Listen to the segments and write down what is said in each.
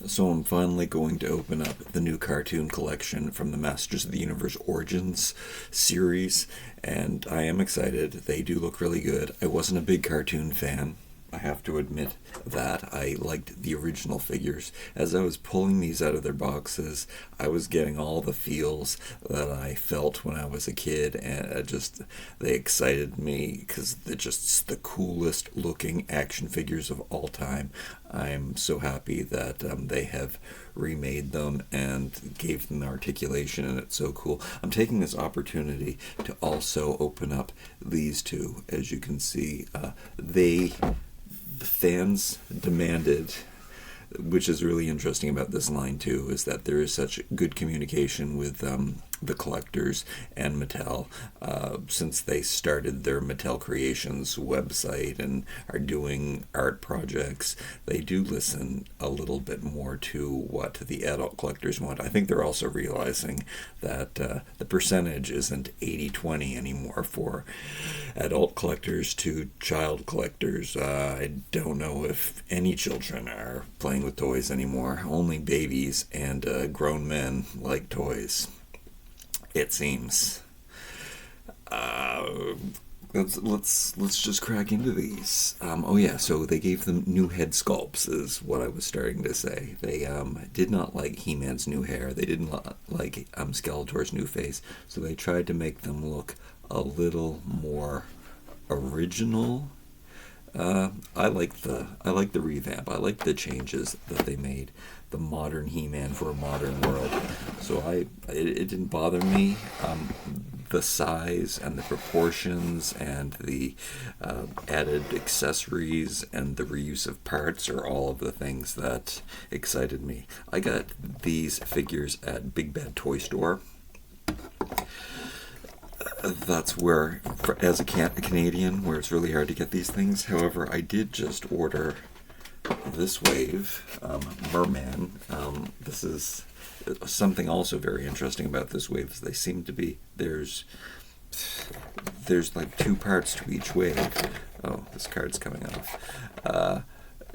So I'm finally going to open up the new cartoon collection from the Masters of the Universe Origins series, and I am excited. They do look really good. I wasn't a big cartoon fan. I have to admit that I liked the original figures. As I was pulling these out of their boxes, I was getting all the feels that I felt when I was a kid, and they excited me because they're just the coolest looking action figures of all time. I'm so happy that they have remade them and gave them the articulation, and it's so cool. I'm taking this opportunity to also open up these two. As you can see, the fans demanded, which is really interesting about this line too, is that there is such good communication with the collectors and Mattel since they started their Mattel Creations website and are doing art projects. They do listen a little bit more to what the adult collectors want. I think they're also realizing that the percentage isn't 80-20 anymore for adult collectors to child collectors. I don't know if any children are playing with toys anymore. Only babies and grown men like toys, it seems. Let's just crack into these. So they gave them new head sculpts, is what I was starting to say. They did not like He-Man's new hair. They didn't like Skeletor's new face, so they tried to make them look a little more original. I like the revamp. I like the changes that they made. The modern He-Man for a modern world. So it didn't bother me. The size and the proportions and the added accessories and the reuse of parts are all of the things that excited me. I got these figures at Big Bad Toy Store. That's where, as a Canadian, where it's really hard to get these things. However, I did just order this wave, Merman. This is something also very interesting about this wave is they seem to be, there's like two parts to each wave. Oh, this card's coming off.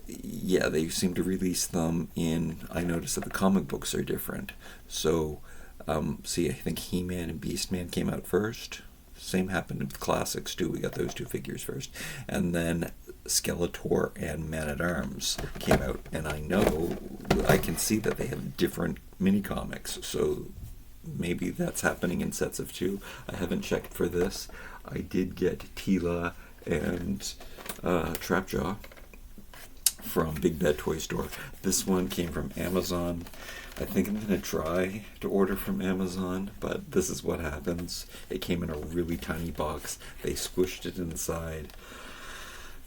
Yeah, they seem to release them I noticed that the comic books are different. So, I think He-Man and Beast-Man came out first. Same happened with classics too. We got those two figures first. And then Skeletor and Man-at-Arms came out. And I can see that they have different mini-comics. So maybe that's happening in sets of two. I haven't checked for this. I did get Tila and Trapjaw from Big Bad Toy Store. This one came from Amazon. I think I'm going to try to order from Amazon, but this is what happens. It came in a really tiny box. They squished it inside.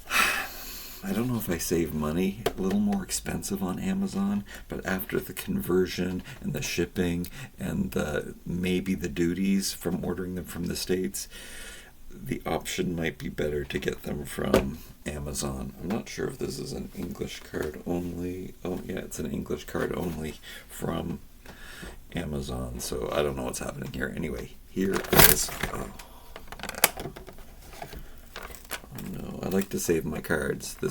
I don't know if I saved money. A little more expensive on Amazon, but after the conversion and the shipping and maybe the duties from ordering them from the States, the option might be better to get them from Amazon. I'm not sure if this is an English card only. Oh yeah, it's an English card only from Amazon. So I don't know what's happening here. Anyway, here is. Oh no, I like to save my cards. I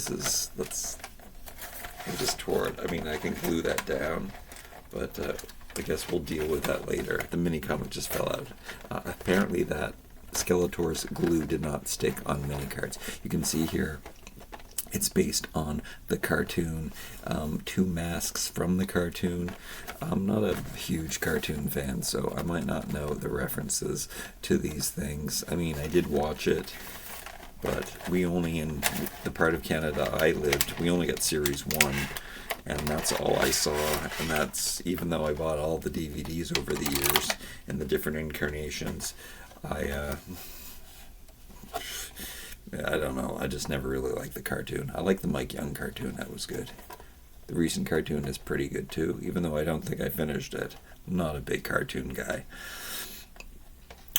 just tore it. I mean, I can glue that down, but I guess we'll deal with that later. The mini comic just fell out. Apparently that Skeletor's glue did not stick on mini cards. You can see here it's based on the cartoon, two masks from the cartoon. I'm not a huge cartoon fan, so I might not know the references to these things. I mean, I did watch it, but we only, in the part of Canada I lived, we only got Series 1, and that's all I saw. And that's, even though I bought all the DVDs over the years and the different incarnations, I don't know. I just never really liked the cartoon. I like the Mike Young cartoon. That was good. The recent cartoon is pretty good too, even though I don't think I finished it. I'm not a big cartoon guy.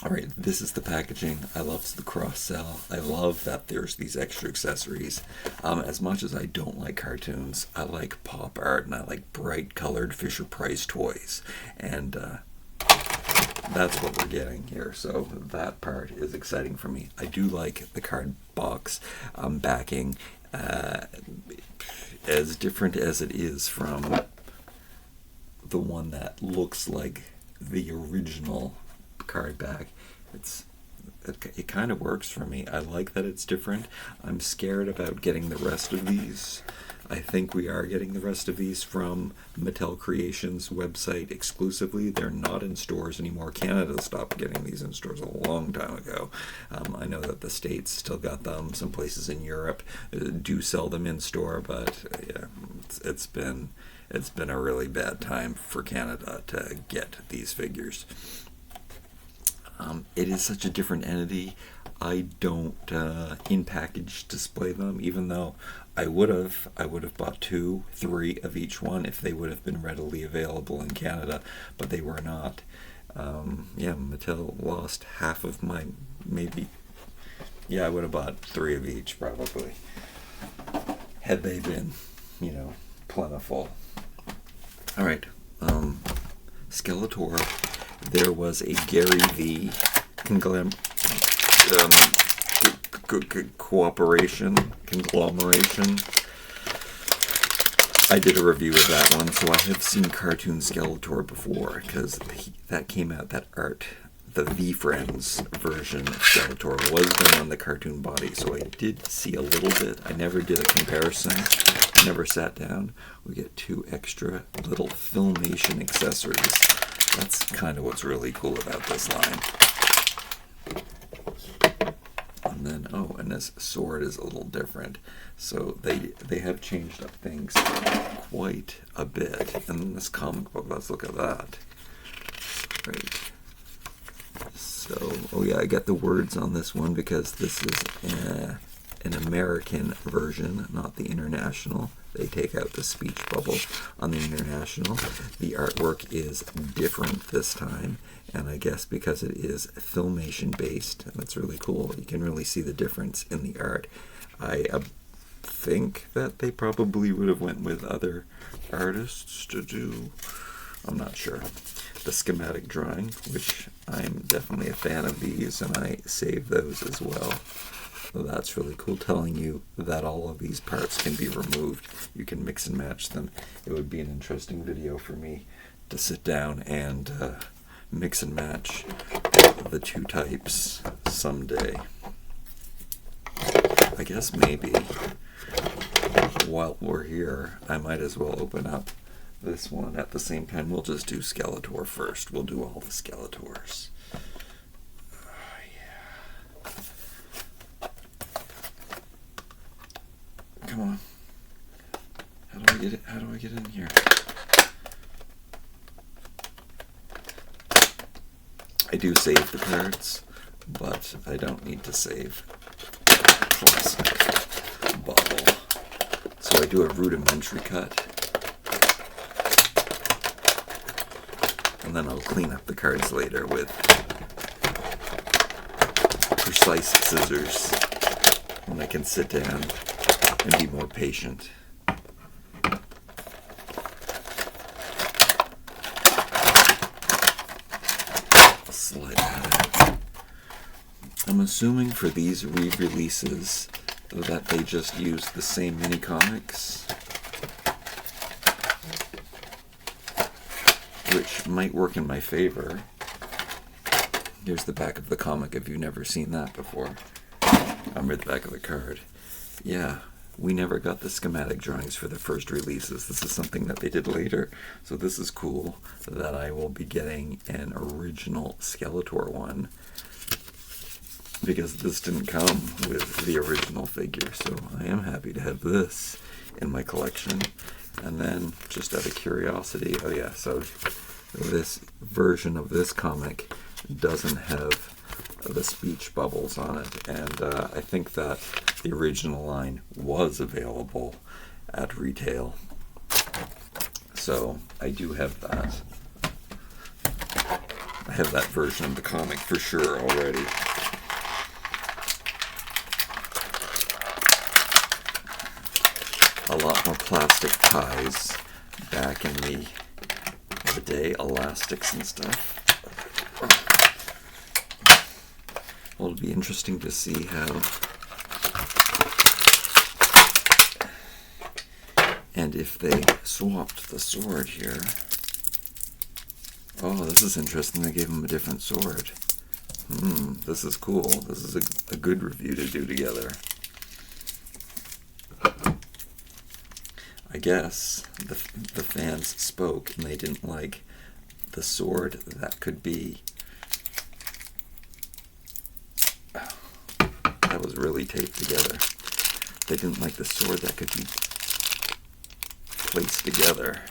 Alright, this is the packaging. I love the cross-sell. I love that there's these extra accessories. As much as I don't like cartoons, I like pop art and I like bright colored Fisher-Price toys. And that's what we're getting here, so that part is exciting for me. I do like the card box backing, as different as it is from the one that looks like the original card back. It kind of works for me. I like that it's different. I'm scared about getting the rest of these. I think we are getting the rest of these from Mattel Creations website exclusively. They're not in stores anymore. Canada stopped getting these in stores a long time ago. I know that the States still got them. Some places in Europe do sell them in store, but yeah, it's been a really bad time for Canada to get these figures. It is such a different entity. I don't in package display them, even though I would have bought 2, 3 of each one if they would have been readily available in Canada, but they were not. Mattel lost half of my, maybe, I would have bought 3 of each probably, had they been, plentiful. Alright, Skeletor, there was a Gary V conglomeration. I did a review of that one, so I have seen cartoon Skeletor before, because that came out, that art, the V-Friends version of Skeletor was done on the cartoon body, so I did see a little bit. I never did a comparison, never sat down. We get 2 extra little Filmation accessories. That's kind of what's really cool about this line. And then, and this sword is a little different. So they have changed up things quite a bit. And then this comic book, let's look at that. Right. So, I got the words on this one because this is an American version, not the international. They take out the speech bubble on the international. The artwork is different this time, and I guess because it is Filmation based, that's really cool. You can really see the difference in the art. I think that they probably would have went with other artists to do, I'm not sure, the schematic drawing, which I'm definitely a fan of these, and I save those as well. So that's really cool, telling you that all of these parts can be removed. You can mix and match them. It would be an interesting video for me to sit down and mix and match the 2 types someday. I guess maybe while we're here, I might as well open up this one at the same time. We'll just do Skeletor first. We'll do all the Skeletors. Come on. How do I get in here? I do save the cards, but I don't need to save classic bubble. So I do a rudimentary cut. And then I'll clean up the cards later with precise scissors when I can sit down and be more patient. Slide that out. I'm assuming for these re-releases that they just use the same mini comics, which might work in my favor. Here's the back of the comic if you've never seen that before. I'm at the back of the card. Yeah, we never got the schematic drawings for the first releases. This is something that they did later, so this is cool that I will be getting an original Skeletor one, because this didn't come with the original figure, so I am happy to have this in my collection. And then, just out of curiosity, so this version of this comic doesn't have the speech bubbles on it, and I think that the original line was available at retail, so I do have that. I have that version of the comic for sure already. A lot more plastic ties back in the day, elastics and stuff. Well, it'll be interesting to see how, and if they swapped the sword here, Oh, this is interesting. They gave him a different sword. This is cool. This is a good review to do together. I guess the fans spoke and they didn't like the sword that could be... that was really taped together. They didn't like the sword that could be placed together.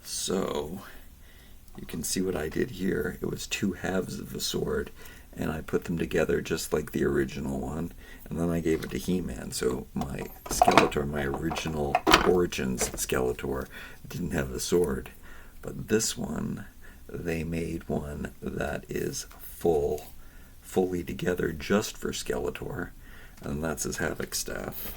So you can see what I did here. It was two halves of the sword, and I put them together just like the original one, and then I gave it to He-Man. So my Skeletor, my original Origins Skeletor, didn't have a sword. But this one, they made one that is fully together just for Skeletor, and that's his Havoc staff.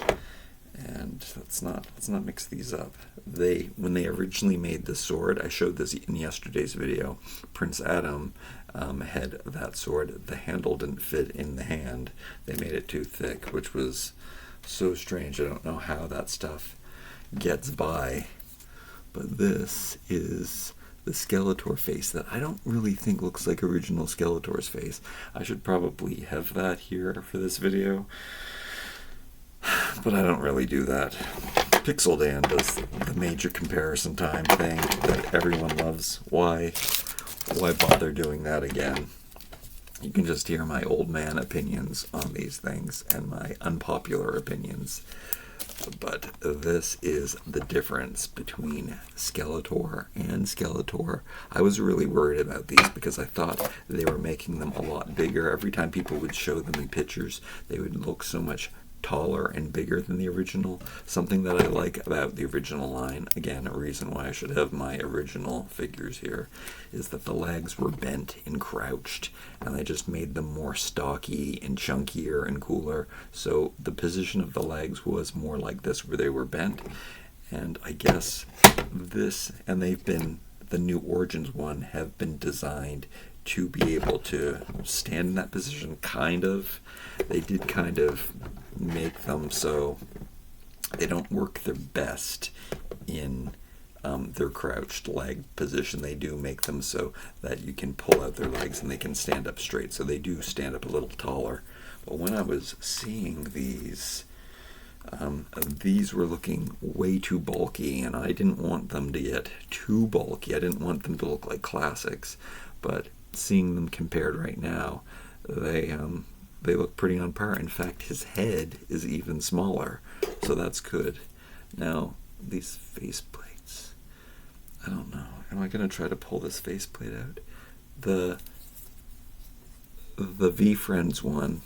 And let's not mix these up. When they originally made the sword, I showed this in yesterday's video, Prince Adam had that sword. The handle didn't fit in the hand. They made it too thick, which was so strange. I don't know how that stuff gets by. But this is the Skeletor face that I don't really think looks like original Skeletor's face. I should probably have that here for this video, but I don't really do that. Pixel Dan does the major comparison time thing that everyone loves. Why bother doing that again? You can just hear my old man opinions on these things and my unpopular opinions. But this is the difference between Skeletor and Skeletor. I was really worried about these because I thought they were making them a lot bigger. Every time people would show them in pictures, they would look so much taller and bigger than the original. Something that I like about the original line, again, a reason why I should have my original figures here, is that the legs were bent and crouched, and they just made them more stocky and chunkier and cooler. So the position of the legs was more like this, where they were bent. And I guess this, and the new Origins one, have been designed to be able to stand in that position, kind of. They did kind of make them so they don't work their best in their crouched leg position. They do make them so that you can pull out their legs and they can stand up straight, so they do stand up a little taller. But when I was seeing these were looking way too bulky, and I didn't want them to get too bulky. I didn't want them to look like classics, but seeing them compared right now, they look pretty on par. In fact, his head is even smaller, so that's good. Now, these faceplates, I don't know. Am I going to try to pull this faceplate out? The V-Friends one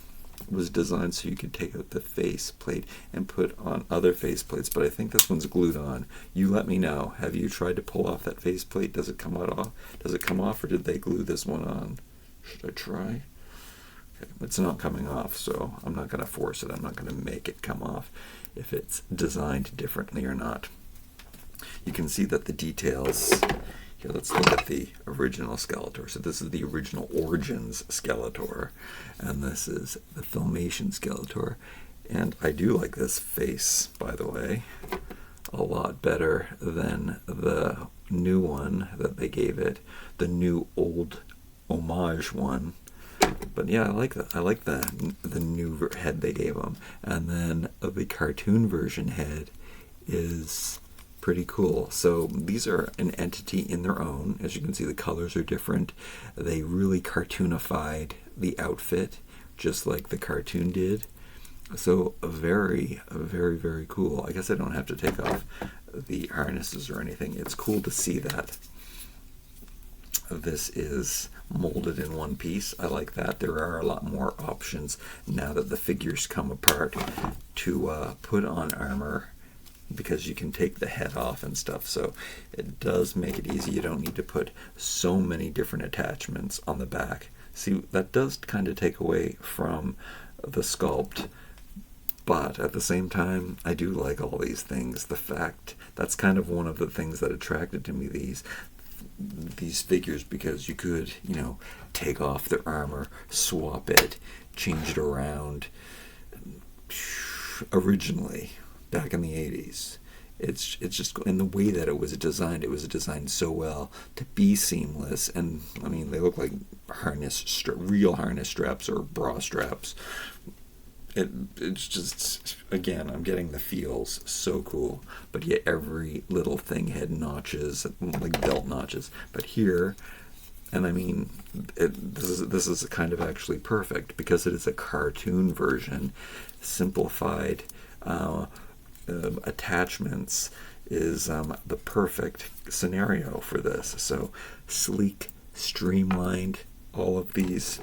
was designed so you could take out the faceplate and put on other faceplates, but I think this one's glued on. You let me know. Have you tried to pull off that faceplate? Does it come off? Does it come off, or did they glue this one on? Should I try? Okay, it's not coming off, so I'm not going to force it. I'm not going to make it come off if it's designed differently or not. You can see that the details... Here, let's look at the original Skeletor. So this is the original Origins Skeletor, and this is the Filmation Skeletor. And I do like this face, by the way, a lot better than the new one that they gave it, the new old homage one. But yeah, I like that. I like the new head they gave him. And then the cartoon version head is pretty cool. So these are an entity in their own. As you can see, the colors are different. They really cartoonified the outfit, just like the cartoon did. So very, very, very cool. I guess I don't have to take off the harnesses or anything. It's cool to see that this is molded in one piece. I like that. There are a lot more options now that the figures come apart to put on armor, because you can take the head off and stuff. So it does make it easy. You don't need to put so many different attachments on the back. See, that does kind of take away from the sculpt, but at the same time, I do like all these things. The fact, that's kind of one of the things that attracted to me these figures, because you could, you know, take off their armor, swap it, change it around. Originally, back in the 80s, It's just in the way that it was designed. It was designed so well to be seamless, and I mean they look like real harness straps or bra straps. It's just, again, I'm getting the feels, so cool. But yet every little thing had notches, like belt notches. But here, and I mean, this is kind of actually perfect because it is a cartoon version, simplified. Attachments is the perfect scenario for this. So sleek, streamlined, all of these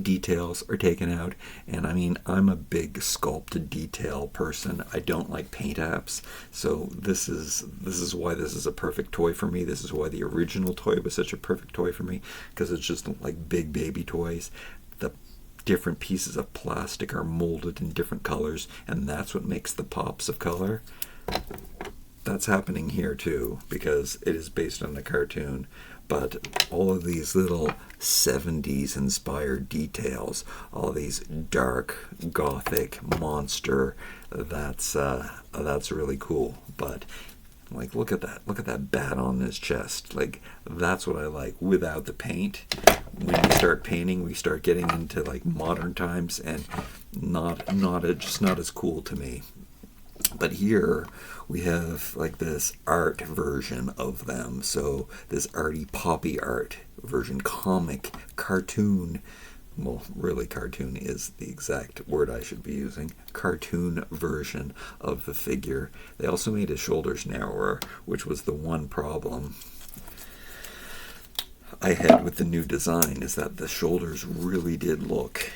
details are taken out. And I mean, I'm a big sculpted detail person. I don't like paint apps, so this is why this is a perfect toy for me. This is why the original toy was such a perfect toy for me, because it's just like big baby toys. The different pieces of plastic are molded in different colors, and that's what makes the pops of color. That's happening here too, because it is based on a cartoon. But all of these little 70s inspired details, all these dark gothic monster, that's really cool. But like, look at that bat on his chest. Like, that's what I like without the paint. When we start painting, we start getting into like modern times, and just not as cool to me. But here we have like this art version of them. So this arty poppy art version, comic, cartoon. Well, really, cartoon is the exact word I should be using. Cartoon version of the figure. They also made his shoulders narrower, which was the one problem I had with the new design, is that the shoulders really did look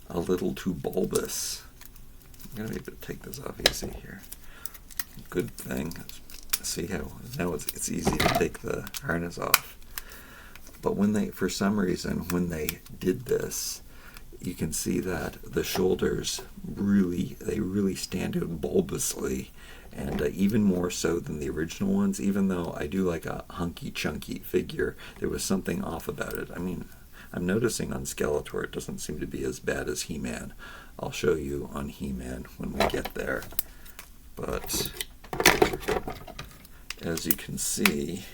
a little too bulbous. I'm going to be able to take this off easy here. Good thing. See how now it's easy to take the harness off. But for some reason, when they did this, you can see that the shoulders really stand out bulbously, and even more so than the original ones. Even though I do like a hunky chunky figure, there was something off about it. I mean, I'm noticing on Skeletor it doesn't seem to be as bad as He-Man. I'll show you on He-Man when we get there. But as you can see,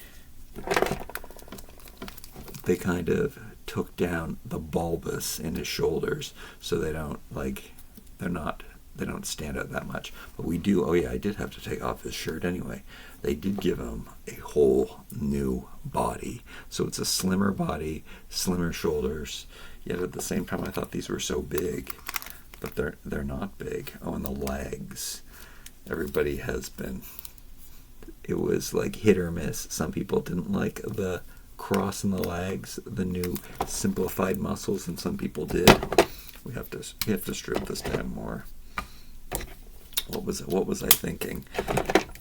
they kind of took down the bulbous in his shoulders, so they don't stand out that much. But we do, oh yeah, I did have to take off his shirt anyway. They did give him a whole new body. So it's a slimmer body, slimmer shoulders, yet at the same time I thought these were so big, but they're not big. Oh, and the legs. Everybody has been, it was like hit or miss. Some people didn't like the cross in the legs, the new simplified muscles, and some people did. We have to strip this down more. What was I thinking?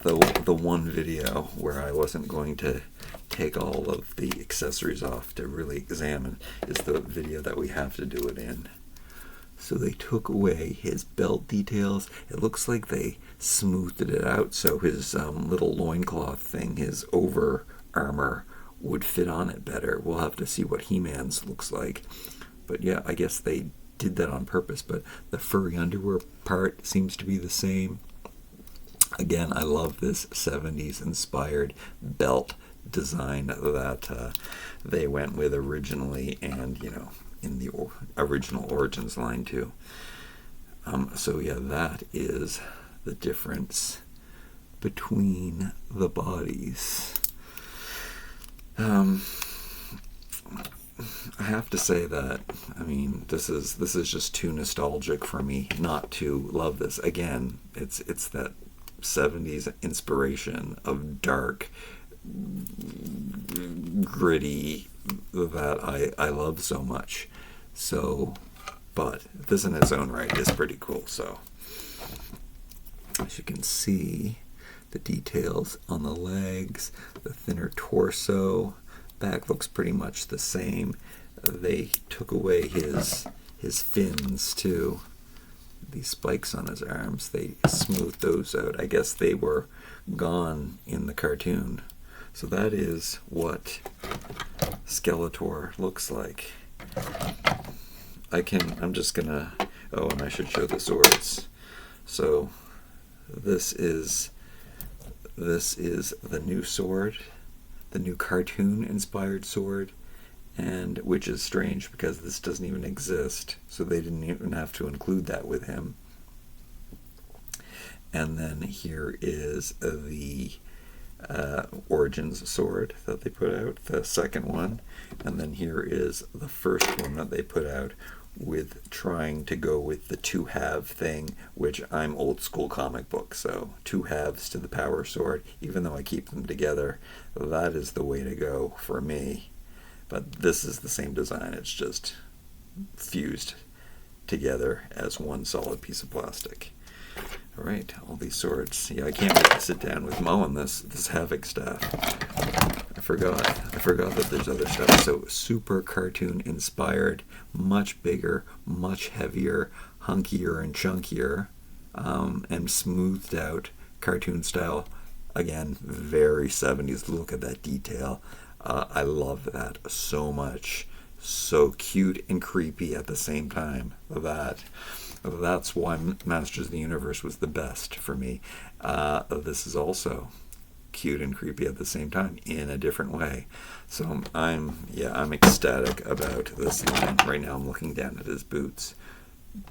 The one video where I wasn't going to take all of the accessories off to really examine is the video that we have to do it in. So they took away his belt details. It looks like they smoothed it out so his little loincloth thing, his over armor, would fit on it better. We'll have to see what He-Man's looks like. But yeah, I guess they did that on purpose, but the furry underwear part seems to be the same. Again, I love this 70s inspired belt design that they went with originally, and in the original Origins line too. So yeah, that is the difference between the bodies. I have to say that, I mean, this is just too nostalgic for me not to love this. Again, it's that 70s inspiration of dark, gritty that I love so much. So, but this in its own right is pretty cool. So, as you can see, the details on the legs, the thinner torso, back looks pretty much the same. They took away his fins too. These spikes on his arms, they smoothed those out. I guess they were gone in the cartoon. So that is what Skeletor looks like. I'm just gonna, oh, and I should show the swords. So this is the new sword, the new cartoon-inspired sword, and which is strange because this doesn't even exist, so they didn't even have to include that with him. And then here is the Origins sword that they put out, the second one. And then here is the first one that they put out, with trying to go with the two-half thing, which I'm old school comic book, so two halves to the power sword, even though I keep them together. That is the way to go for me. But this is the same design, it's just fused together as one solid piece of plastic. Alright, all these swords. Yeah, I can't wait to sit down with Mo on this Havoc stuff. I forgot that there's other stuff. So super cartoon inspired, much bigger, much heavier, hunkier and chunkier, and smoothed out cartoon style. Again, very 70s. Look at that detail. I love that so much. So cute and creepy at the same time. That's why Masters of the Universe was the best for me. This is also cute and creepy at the same time in a different way. So I'm ecstatic about this line. Right now I'm looking down at his boots.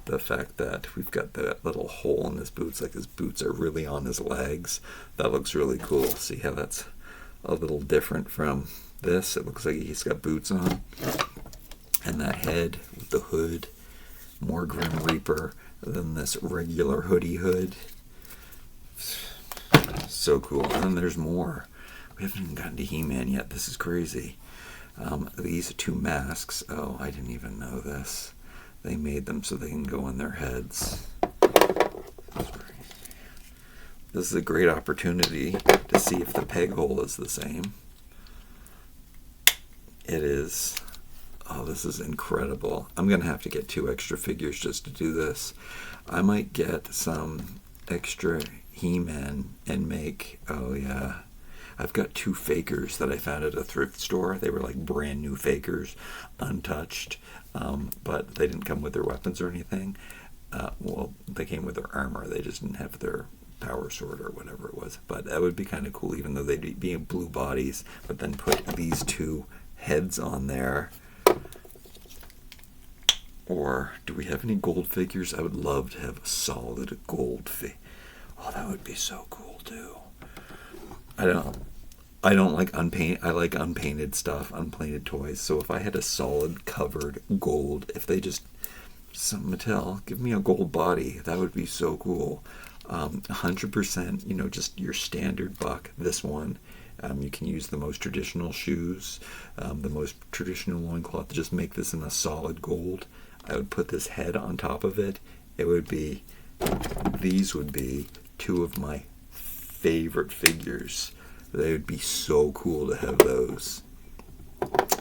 The fact that we've got that little hole in his boots, like his boots are really on his legs, that looks really cool. See how that's a little different from this? It looks like he's got boots on. And that head with the hood, more Grim Reaper than this regular hoodie hood. So cool. And then there's more. We haven't even gotten to He-Man yet. This is crazy. These two masks. Oh, I didn't even know this. They made them so they can go on their heads. This is a great opportunity to see if the peg hole is the same. It is. Oh, this is incredible. I'm going to have to get 2 extra figures just to do this. I might get some extra He-Man and make, oh yeah, I've got 2 fakers that I found at a thrift store. They were like brand new fakers, untouched, but they didn't come with their weapons or anything. Well, they came with their armor. They just didn't have their power sword or whatever it was. But that would be kind of cool, even though they'd be in blue bodies, but then put these 2 heads on there. Or do we have any gold figures? I would love to have a solid gold figure. Oh, that would be so cool too. I don't like unpainted. I like unpainted stuff, unpainted toys. So if I had a solid covered gold, if they just Mattel, give me a gold body, that would be so cool. 100%, just your standard buck. This one. You can use the most traditional shoes, the most traditional loincloth to just make this in a solid gold. I would put this head on top of it. These would be 2 of my favorite figures. They would be so cool to have those.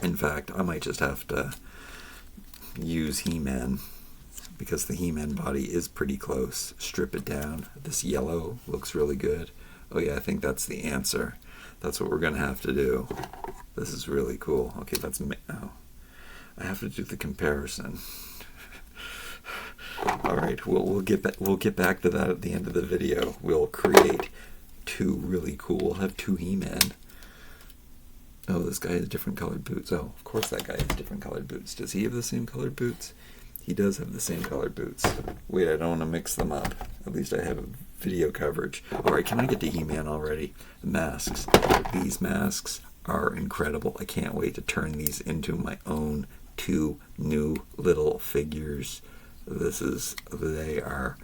In fact, I might just have to use He-Man, because the He-Man body is pretty close. Strip it down. This yellow looks really good. Oh yeah, I think that's the answer. That's what we're going to have to do. This is really cool. Okay, oh, I have to do the comparison. All right, we'll get back to that at the end of the video. We'll create 2 really cool. We'll have 2 He-Man. Oh, this guy has different colored boots. Oh, of course that guy has different colored boots. Does he have the same colored boots? He does have the same colored boots. Wait, I don't want to mix them up. At least I have video coverage. All right, can I get to He-Man already? Masks. These masks are incredible. I can't wait to turn these into my own 2 new little figures. They are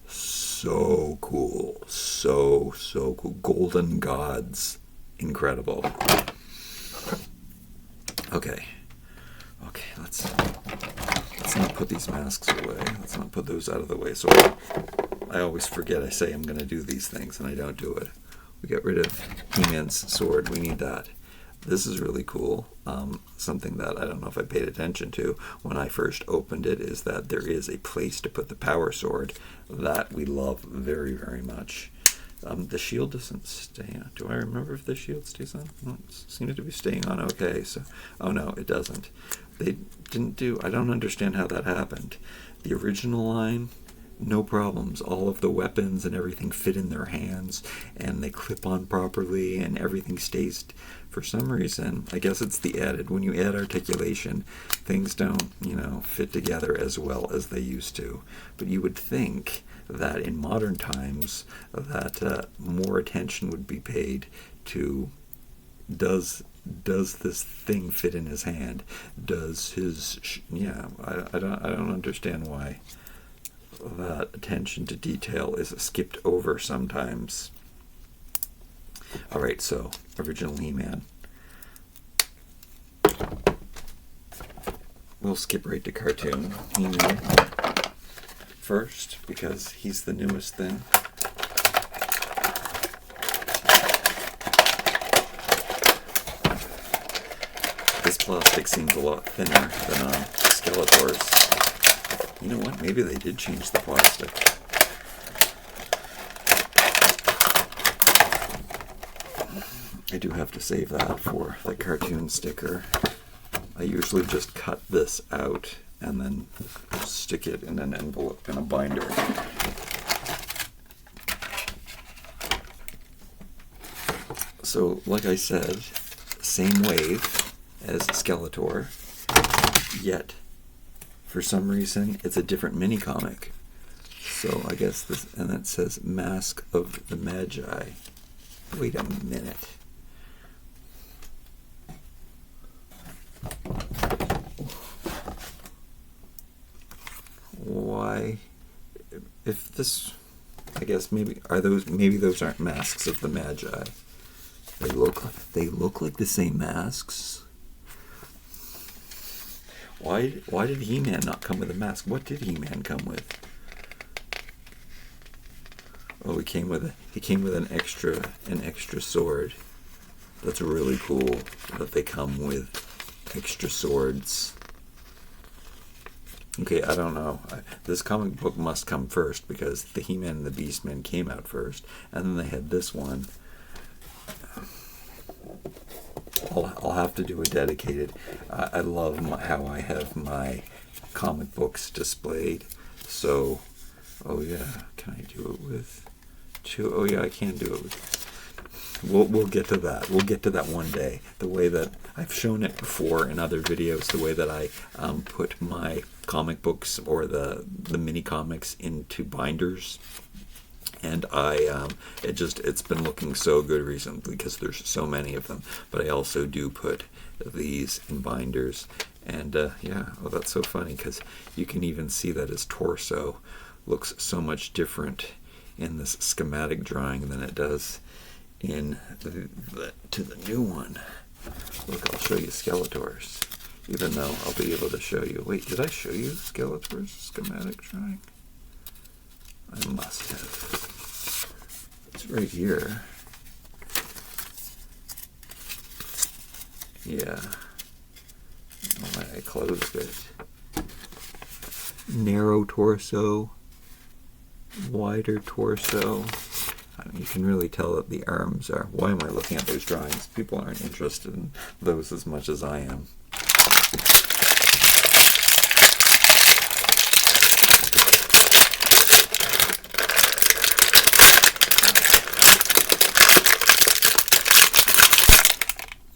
so cool. So cool. Golden Gods. Incredible. Okay, let's not put these masks away. Let's not put those out of the way. So I always forget. I say I'm going to do these things, and I don't do it. We got rid of He-Man's sword. We need that. This is really cool. Something that I don't know if I paid attention to when I first opened it is that there is a place to put the power sword. That we love very, very much. The shield doesn't stay on. Do I remember if the shield stays on? Well, it seems to be staying on okay. So, oh no, it doesn't. They didn't do. I don't understand how that happened. The original line, no problems. All of the weapons and everything fit in their hands, and they clip on properly, and everything stays. For some reason, I guess it's the added. When you add articulation, things don't, fit together as well as they used to. But you would think that in modern times, that more attention would be paid to does this thing fit in his hand? Does his I don't understand why that attention to detail is skipped over sometimes. All right, so original He-Man. We'll skip right to cartoon He-Man first because he's the newest thing. This plastic seems a lot thinner than Skeletor's. You know what? Maybe they did change the plastic. I do have to save that for the cartoon sticker. I usually just cut this out and then stick it in an envelope in a binder. So, like I said, same wave as Skeletor, yet for some reason it's a different mini comic. So I guess this, and it says Mask of the Magi. Wait a minute. Why? If this, I guess maybe those aren't masks of the Magi. They look like the same masks. Why did He-Man not come with a mask? What did He-Man come with? Oh, he came with an extra sword. That's really cool that they come with extra swords. Okay, I don't know. This comic book must come first because the He-Man and the Beastmen came out first, and then they had this one. I'll have to do a dedicated. I love how I have my comic books displayed. So, oh yeah, can I do it with two? Oh yeah, I can do it with. We'll get to that. We'll get to that one day. The way that I've shown it before in other videos, the way that I put my comic books or the mini comics into binders. And it's been looking so good recently because there's so many of them. But I also do put these in binders. And that's so funny because you can even see that his torso looks so much different in this schematic drawing than it does in the new one. Look, I'll show you Skeletor's, even though I'll be able to show you. Wait, did I show you Skeletor's schematic drawing? I must have. It's right here. Yeah. Oh, I closed it. Narrow torso, wider torso. You can really tell that the arms are. Why am I looking at those drawings? People aren't interested in those as much as I am.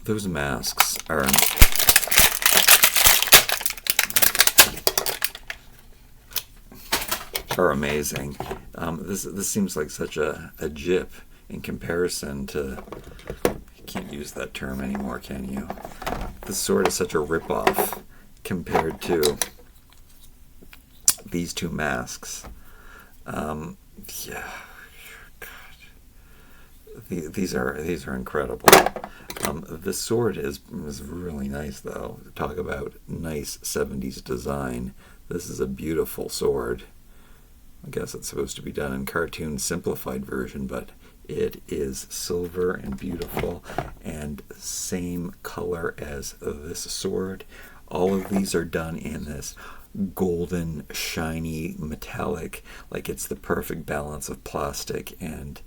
Those masks are amazing. This seems like such a jip in comparison to. You can't use that term anymore, can you? This sword is such a ripoff compared to these two masks. These are incredible. This sword is really nice, though. Talk about nice 70s design. This is a beautiful sword. I guess it's supposed to be done in cartoon simplified version, but it is silver and beautiful and same color as this sword. All of these are done in this golden, shiny, metallic, like it's the perfect balance of plastic and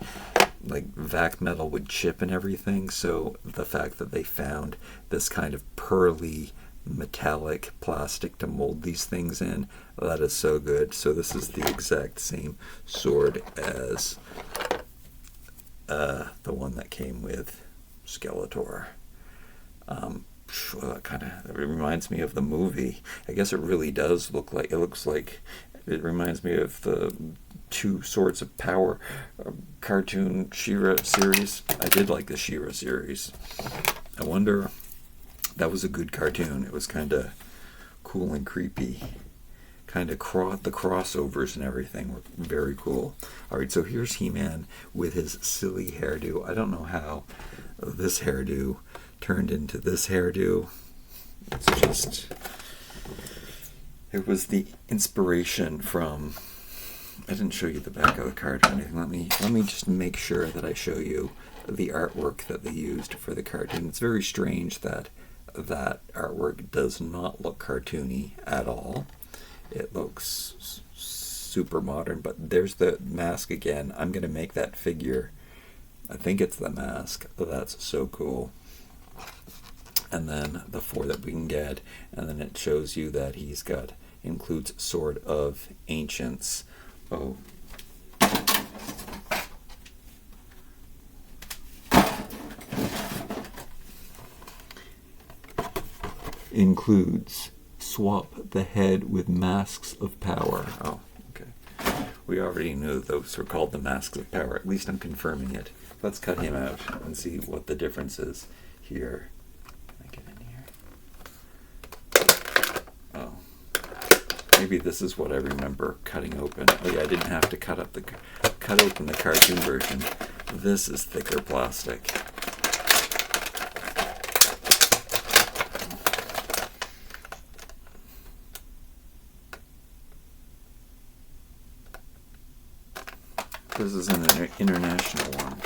like vac metal would chip and everything. So the fact that they found this kind of pearly metallic plastic to mold these things in. That is so good. So this is the exact same sword as the one that came with Skeletor. It reminds me of the movie. I guess it really does look like, it reminds me of the Two Swords of Power cartoon She-Ra series. I did like the She-Ra series. I wonder, that was a good cartoon. It was kind of cool and creepy. Kind of the crossovers and everything were very cool. Alright, so here's He-Man with his silly hairdo. I don't know how this hairdo turned into this hairdo. It was the inspiration from, I didn't show you the back of the card or anything. Let me just make sure that I show you the artwork that they used for the cartoon. It's very strange that that artwork does not look cartoony at all. It looks super modern, but there's the mask again. I'm going to make that figure. I think it's the mask. Oh, that's so cool. And then the 4 that we can get, and then it shows you that includes Sword of Ancients. Oh. Includes swap the head with Masks of Power. Oh, okay. We already knew those were called the Masks of Power. At least I'm confirming it. Let's cut him out and see what the difference is here. Can I get in here? Oh. Maybe this is what I remember cutting open. Oh yeah, I didn't have to cut open the cartoon version. This is thicker plastic. This is an international one.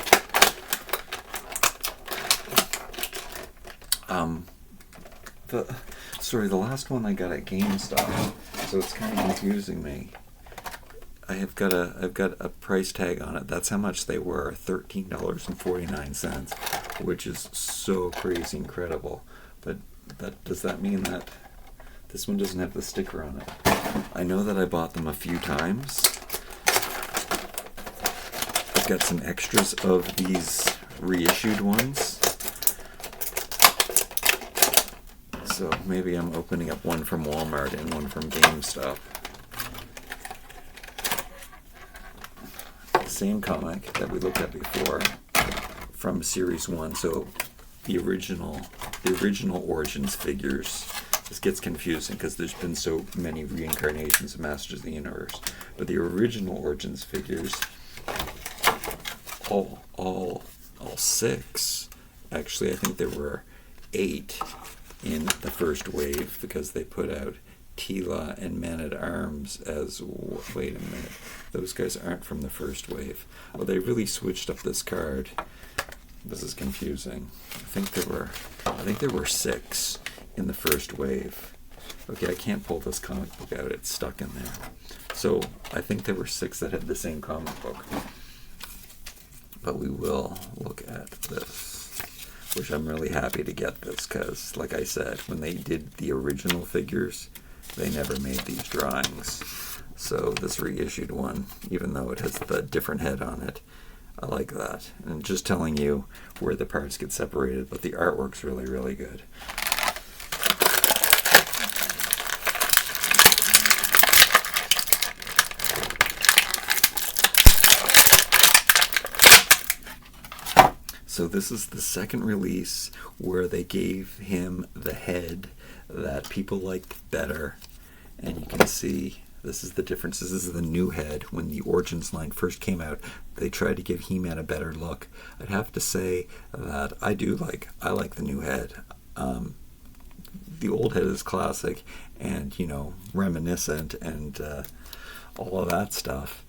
The last one I got at GameStop, so it's kind of confusing me. I've got a price tag on it. That's how much they were, $13.49, which is so crazy incredible. But does that mean that this one doesn't have the sticker on it? I know that I bought them a few times. I've got some extras of these reissued ones. So maybe I'm opening up one from Walmart and one from GameStop. Same comic that we looked at before from Series 1. So the original Origins figures. This gets confusing because there's been so many reincarnations of Masters of the Universe. But the original Origins figures, all 6, actually I think there were 8 in the first wave, because they put out Tila and Man-at-Arms as, wait a minute, those guys aren't from the first wave. Well, they really switched up this card. This is confusing. I think there were 6 in the first wave. Okay, I can't pull this comic book out, it's stuck in there. So I think there were 6 that had the same comic book. But we will look at this, which I'm really happy to get this, because, like I said, when they did the original figures, they never made these drawings. So this reissued one, even though it has the different head on it, I like that. And just telling you where the parts get separated, but the artwork's really, really good. So this is the second release where they gave him the head that people liked better. And you can see this is the difference. This is the new head. When the Origins line first came out, they tried to give He-Man a better look. I'd have to say that I like the new head. The old head is classic and, reminiscent and all of that stuff.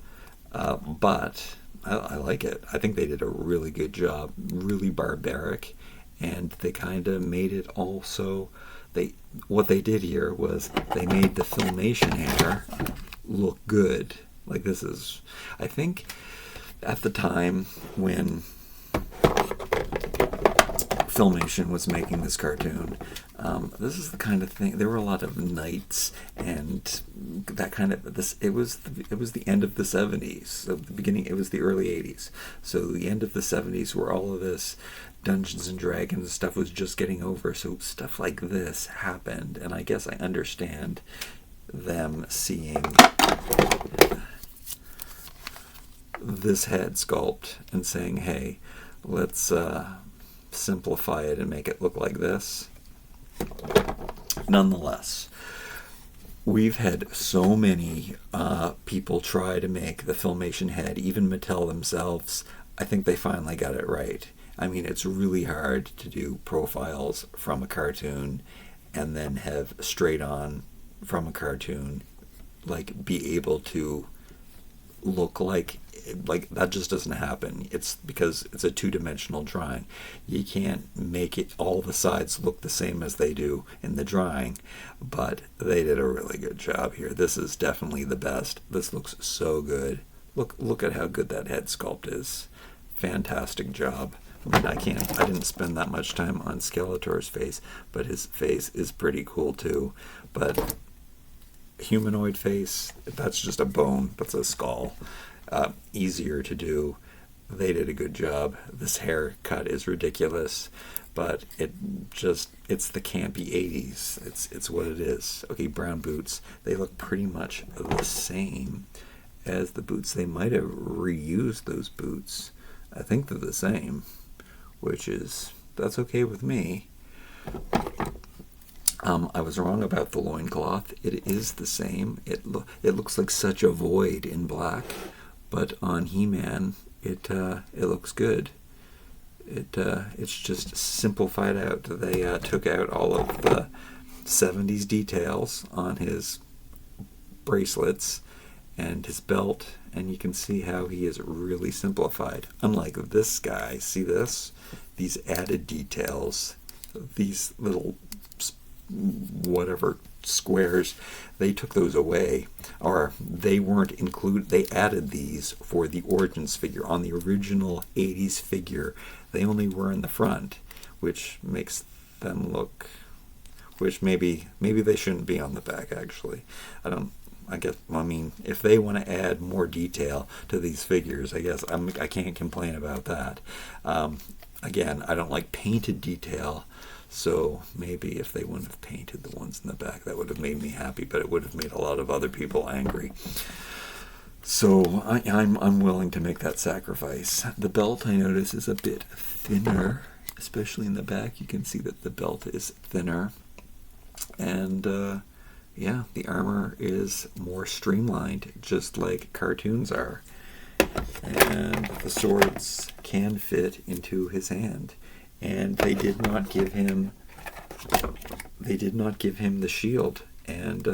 But I like it. I think they did a really good job, really barbaric, and they kind of made it also. What they did here was they made the Filmation hair look good. Like this is, I think, at the time when Filmation was making this cartoon, this is the kind of thing. There were a lot of knights and that kind of this. It was the end of the 70s. So the beginning. It was the early 80s. So the end of the 70s, where all of this Dungeons and Dragons stuff was just getting over. So stuff like this happened, and I guess I understand them seeing this head sculpt and saying, "Hey, let's simplify it and make it look like this." Nonetheless, we've had so many people try to make the Filmation head, even Mattel themselves. I think they finally got it right. I mean, it's really hard to do profiles from a cartoon and then have straight on from a cartoon, like, be able to look like that. Just doesn't happen. It's because it's a two-dimensional drawing. You can't make it all the sides look the same as they do in the drawing, but they did a really good job here. This is definitely the best. This looks so good. Look at how good that head sculpt is. Fantastic job. I mean, I didn't spend that much time on Skeletor's face, but his face is pretty cool too. But humanoid face, that's just a bone. That's a skull. Easier to do. They did a good job. This haircut is ridiculous, but it's the campy 80s. It's what it is. Okay, brown boots. They look pretty much the same as the boots. They might have reused those boots. I think they're the same, that's okay with me. I was wrong about the loincloth. It is the same. It looks like such a void in black, but on He-Man, it looks good. It's just simplified out. They took out all of the 70s details on his bracelets and his belt, and you can see how he is really simplified. Unlike this guy, see this? These added details, these little whatever squares, they took those away, or they weren't included. They added these for the Origins figure. On the original 80s figure, they only were in the front, which makes them look, which maybe they shouldn't be on the back, actually. I mean, if they want to add more detail to these figures, I guess I can't complain about that. Again, I don't like painted detail, so maybe if they wouldn't have painted the ones in the back, that would have made me happy, but it would have made a lot of other people angry. So I'm willing to make that sacrifice. The belt, I notice, is a bit thinner, especially in the back. You can see that the belt is thinner, and yeah, the armor is more streamlined, just like cartoons are. And the swords can fit into his hand. And they did not give him the shield, and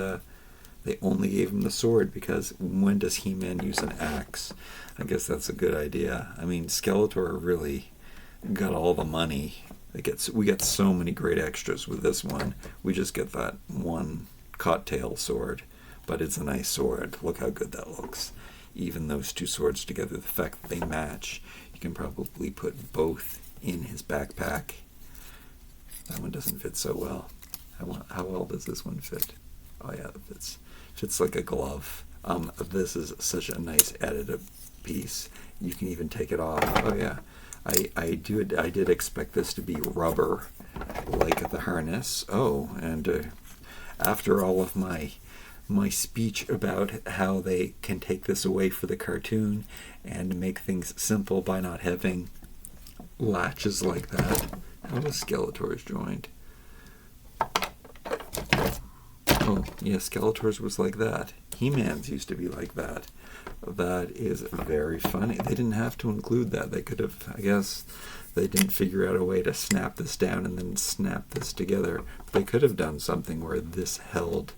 they only gave him the sword, because when does He-Man use an axe? I guess that's a good idea. I mean, Skeletor really got all the money. We get so many great extras with this one. We just get that one cottail sword, but it's a nice sword. Look how good that looks. Even those two swords together, the fact that they match, you can probably put both in his backpack. That one doesn't fit so well. How well does this one fit? Oh yeah, it fits like a glove. This is such a nice added piece. You can even take it off. Oh yeah, I did expect this to be rubber, like the harness. Oh, and after all of my speech about how they can take this away for the cartoon and make things simple by not having latches like that. How is Skeletor's joined? Oh, yeah, Skeletor's was like that. He-Man's used to be like that. That is very funny. They didn't have to include that. They could have, I guess, they didn't figure out a way to snap this down and then snap this together. They could have done something where this held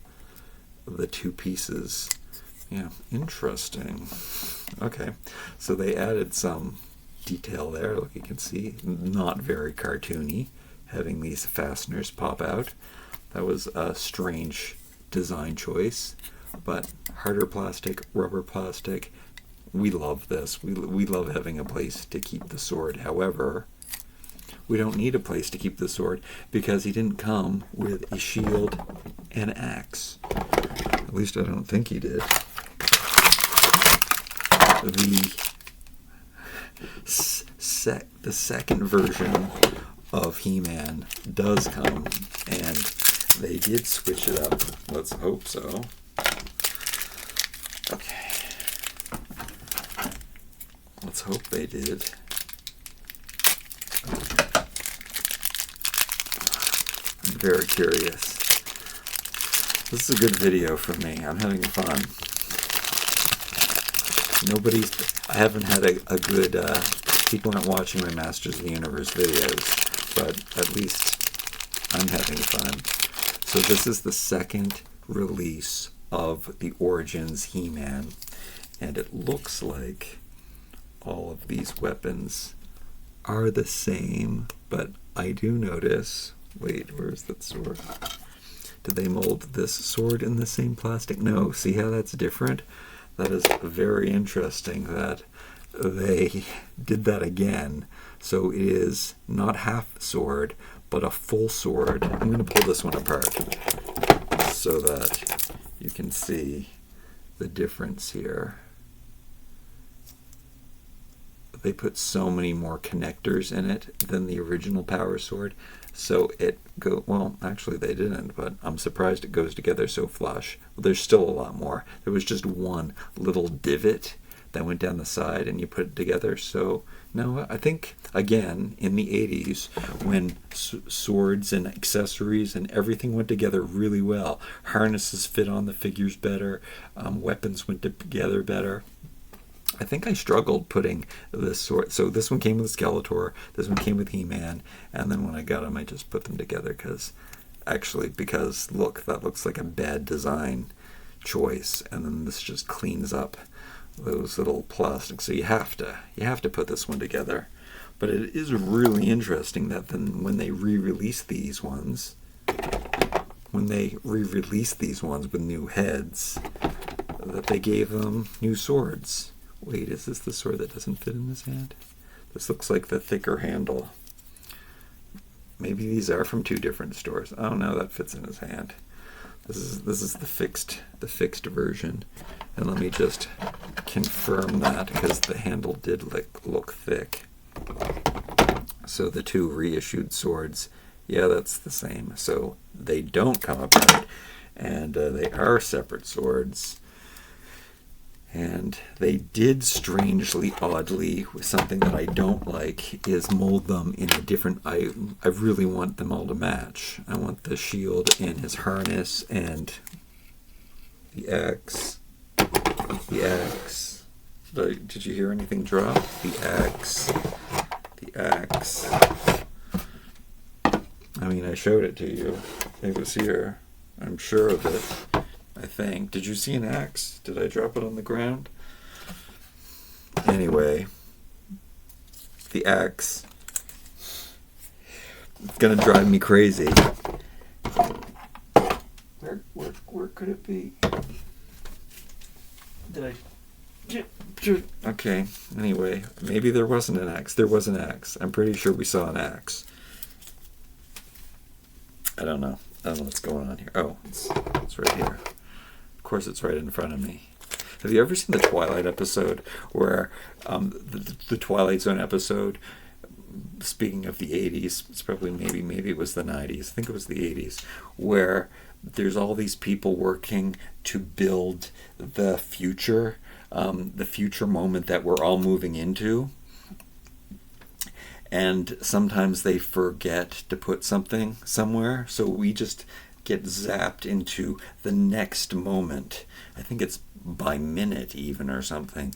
the two pieces. Yeah, interesting. Okay, so they added some detail there. Look, you can see, not very cartoony, having these fasteners pop out. That was a strange design choice, but harder plastic, rubber plastic, we love this. We love having a place to keep the sword. However, we don't need a place to keep the sword because he didn't come with a shield and axe. At least I don't think he did. The second version of He-Man does come, and they did switch it up. Let's hope so. Okay. Let's hope they did. I'm very curious. This is a good video for me. I'm having fun. I haven't had a good, people aren't watching my Masters of the Universe videos, but at least I'm having fun. So this is the second release of the Origins He-Man, and it looks like all of these weapons are the same, but I do notice, wait, where's that sword? Did they mold this sword in the same plastic? No, see how that's different? That is very interesting that they did that again. So it is not half the sword, but a full sword. I'm going to pull this one apart so that you can see the difference here. They put so many more connectors in it than the original Power Sword. So well, actually they didn't, but I'm surprised it goes together so flush. Well, there's still a lot more. There was just one little divot that went down the side and you put it together. So, no, I think, again, in the 80s, when swords and accessories and everything went together really well, harnesses fit on the figures better, weapons went together better. I think I struggled putting this sword. So this one came with Skeletor, this one came with He-Man, and then when I got them, I just put them together because look, that looks like a bad design choice, and then this just cleans up those little plastics. So you have to put this one together. But it is really interesting that then when they re-release these ones, with new heads, that they gave them new swords. Wait, is this the sword that doesn't fit in this hand? This looks like the thicker handle. Maybe these are from two different stores. Oh no, that fits in his hand. This is the fixed version. And let me just confirm that because the handle did look thick. So the two reissued swords, yeah, that's the same. So they don't come apart, and they are separate swords. And they did strangely, oddly, with something that I don't like, is mold them in a different... I really want them all to match. I want the shield and his harness and the axe. Did you hear anything drop? The axe. I mean, I showed it to you. It was here. I'm sure of it. I think. Did you see an axe? Did I drop it on the ground? Anyway, the axe. It's gonna drive me crazy. Where could it be? Did I? Okay. Anyway, maybe there wasn't an axe. There was an axe. I'm pretty sure we saw an axe. I don't know what's going on here. Oh, it's right here. Of course, it's right in front of me. Have you ever seen the Twilight episode where the Twilight Zone episode, speaking of the 80s, it's probably maybe it was the 90s, I think it was the 80s, where there's all these people working to build the future moment that we're all moving into. And sometimes they forget to put something somewhere, so we just get zapped into the next moment. I think it's by minute even or something.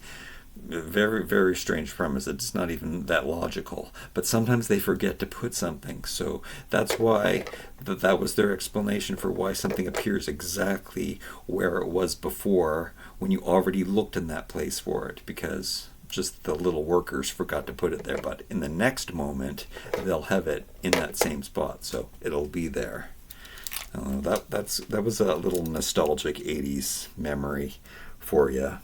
Very, very strange premise. It's not even that logical. But sometimes they forget to put something. So that's why that was their explanation for why something appears exactly where it was before when you already looked in that place for it. Because just the little workers forgot to put it there. But in the next moment, they'll have it in that same spot. So it'll be there. That was a little nostalgic 80s memory for you.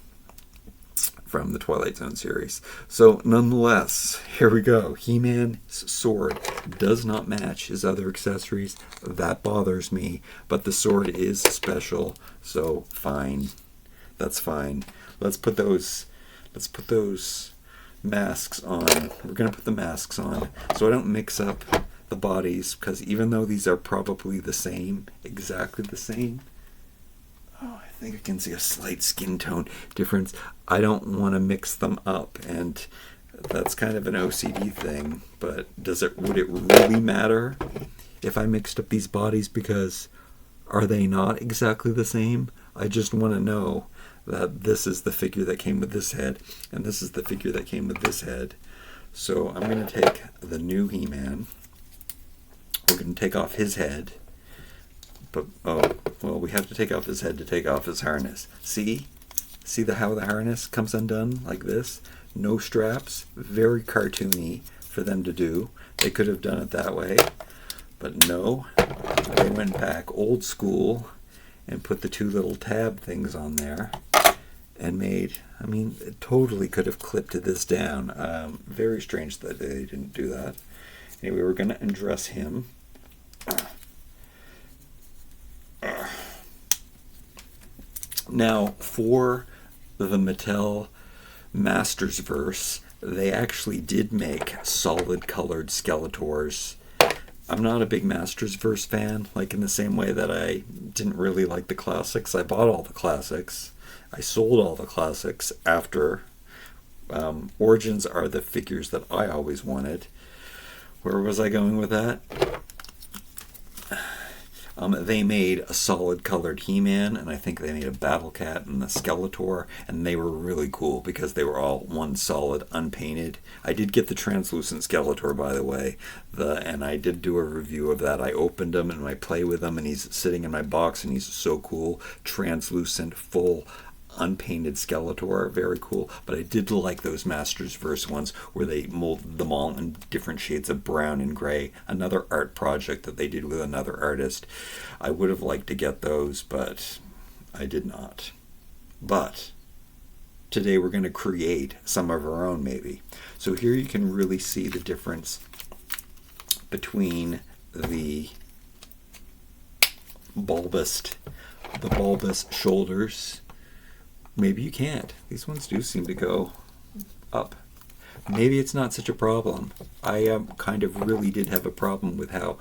from the Twilight Zone series. So nonetheless, here we go. He-Man's sword does not match his other accessories. That bothers me, but the sword is special, so fine. That's fine. Let's put those masks on. We're gonna put the masks on so I don't mix up the bodies, because even though these are probably the same, exactly the same, I think I can see a slight skin tone difference. I don't want to mix them up, and that's kind of an OCD thing, but would it really matter if I mixed up these bodies, because are they not exactly the same? I just want to know that this is the figure that came with this head, and this is the figure that came with this head. So I'm going to take the new He-Man. We're going to take off his head. But, we have to take off his head to take off his harness. See? See how the harness comes undone like this? No straps. Very cartoony for them to do. They could have done it that way. But no. They went back old school and put the two little tab things on there. And it totally could have clipped this down. Very strange that they didn't do that. Anyway, we're going to undress him. Now, for the Mattel Mastersverse, they actually did make solid colored Skeletors. I'm not a big Mastersverse fan, like in the same way that I didn't really like the classics. I bought all the classics. I sold all the classics after. Origins are the figures that I always wanted. Where was I going with that? They made a solid colored He-Man, and I think they made a Battle Cat and a Skeletor, and they were really cool because they were all one solid, unpainted. I did get the translucent Skeletor, by the way, and I did do a review of that. I opened him and I play with him, and he's sitting in my box, and he's so cool. Translucent, full, unpainted Skeletor, very cool. But I did like those Mastersverse ones where they molded them all in different shades of brown and gray. Another art project that they did with another artist. I would have liked to get those, but I did not. But today we're going to create some of our own, maybe. So here you can really see the difference between the bulbous shoulders. Maybe you can't. These ones do seem to go up. Maybe it's not such a problem. I kind of really did have a problem with how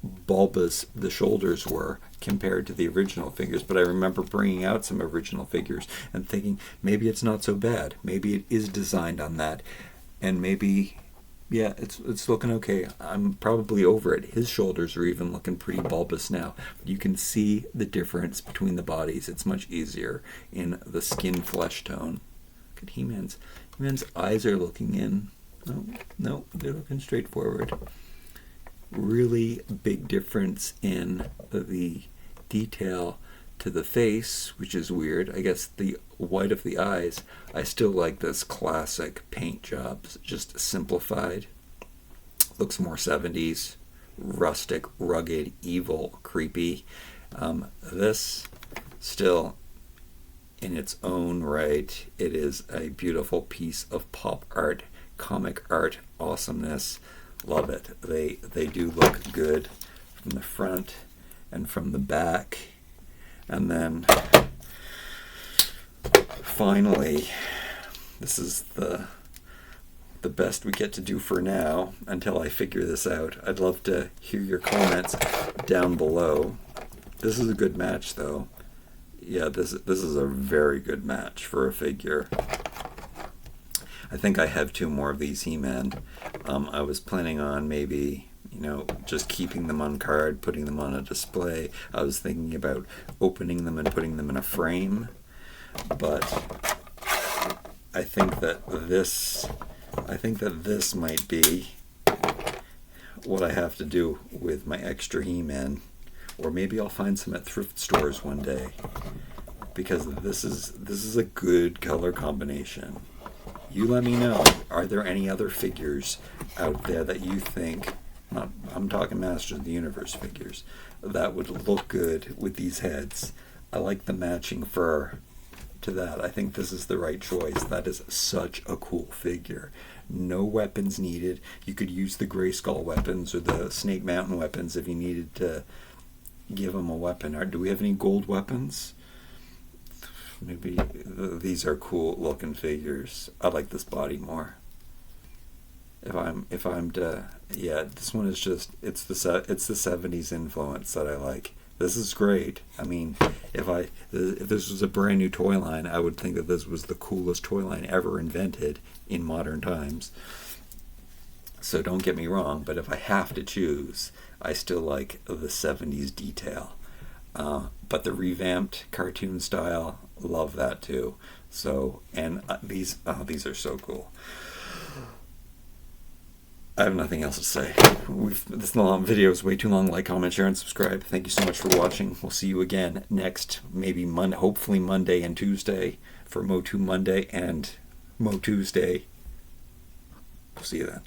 bulbous the shoulders were compared to the original figures, but I remember bringing out some original figures and thinking maybe it's not so bad. Maybe it is designed on that, and maybe, yeah, it's looking okay. I'm probably over it. His shoulders are even looking pretty bulbous now. But you can see the difference between the bodies. It's much easier in the skin flesh tone. Look at He-Man's. He-Man's eyes are looking in. No, they're looking straight forward. Really big difference in the detail to the face, which is weird. I guess the white of the eyes. I still like this classic paint jobs, just simplified. Looks more 70s, rustic, rugged, evil, creepy. This still, in its own right, it is a beautiful piece of pop art, comic art awesomeness. Love it. They do look good from the front and from the back. And then finally, this is the best we get to do for now until I figure this out. I'd love to hear your comments down below. This is a good match, though. Yeah, this is a very good match for a figure. I think I have two more of these He-Man. I was planning on maybe, just keeping them on card, putting them on a display. I was thinking about opening them and putting them in a frame. But I think that this might be what I have to do with my extra He-Man. Or maybe I'll find some at thrift stores one day. Because this is a good color combination. You let me know, are there any other figures out there that you think, I'm talking Masters of the Universe figures, that would look good with these heads? I like the matching fur. to that. I think this is the right choice. That is such a cool figure. No weapons needed. You could use the Gray Skull weapons or the Snake Mountain weapons if you needed to give him a weapon. Do we have any gold weapons? Maybe these are cool looking figures. I like this body more. If I'm to, yeah, this one is just, it's the 70s influence that I like. This is great. I mean, if this was a brand new toy line, I would think that this was the coolest toy line ever invented in modern times. So don't get me wrong, but if I have to choose, I still like the 70s detail. But the revamped cartoon style, love that too. So, and these are so cool. I have nothing else to say. This video is way too long. Like, comment, share, and subscribe. Thank you so much for watching. We'll see you again next, maybe hopefully Monday and Tuesday for Motu Monday and Mo Tuesday. We'll see you then.